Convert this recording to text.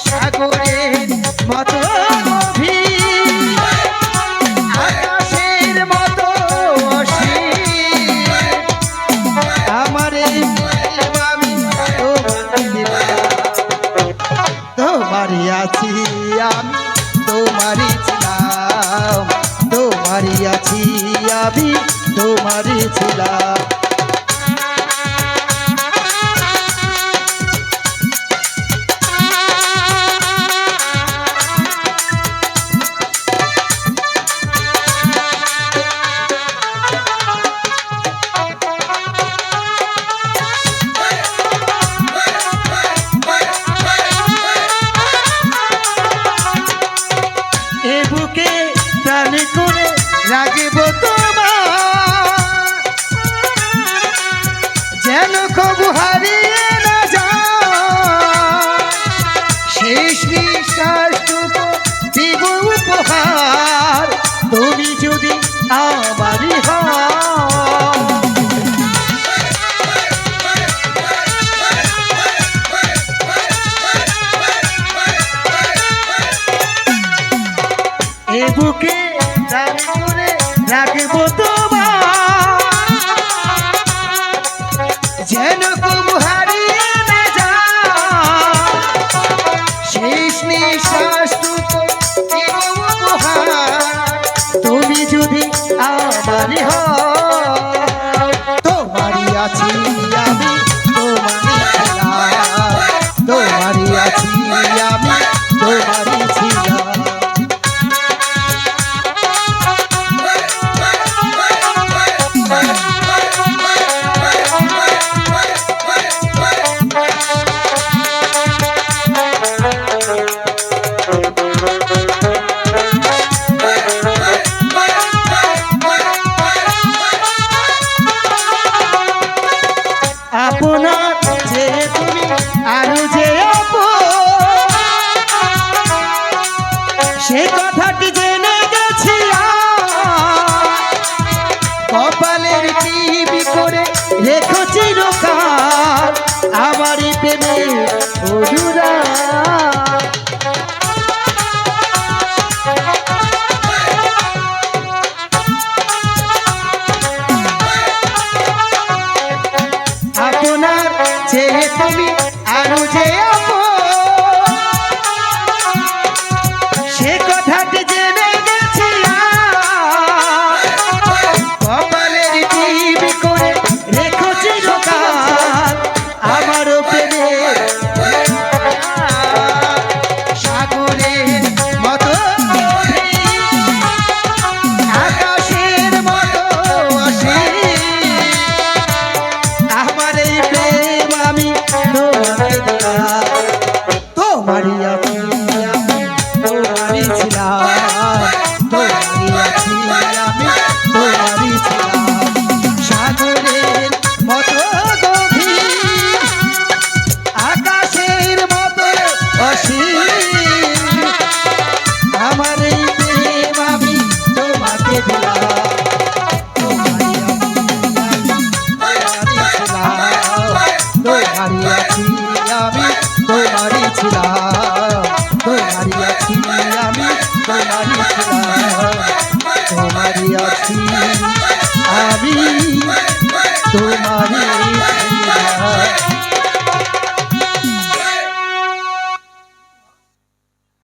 সাগরের মতো গভীর, আকাশের মতো অসীম, আমার এই প্রেম আমি তোমাকে দিলাম। তোমারই আছি আমি, তোমারই ছিলাম, তোমারই আছি আমি, তোমারই ছিলাম। এ বুকে প্রাণ করে রাখব তোমার, যেন কবু হারিয়ে না যায়। শেষ নিঃশ্বাসটুকু দিব উপহার, তুমি যদি আমারই হও। এ বুকে প্রাণ করে রাখব তোমার, যেন কবু হারিয়ে না যায়। শেষ নিঃশ্বাসটুকু দিব উপহার, তুমি যদি আমারই হও। তোমারই আছি আমি, তোমারই ছিলাম, তোমারই আছি আমি, তোমারই ছিলাম। আপনার যে তুমি আরো যে আপন, সে কথাটি জেনে গেছি কপালের টিভি করে রেখো চিরকাল আমারই প্রেমে অনুরাগ। আপনার যে তুমি আরো যে আপন, সে কথাটি জেনে গেছি কপালের টিভি করে রেখো চিরকাল আমারও প্রেমে। সাগরের মতো গভীর, আকাশের মতো অসীম, আমার এই প্রেম আমি তোমাকে দিলাম। তোমারই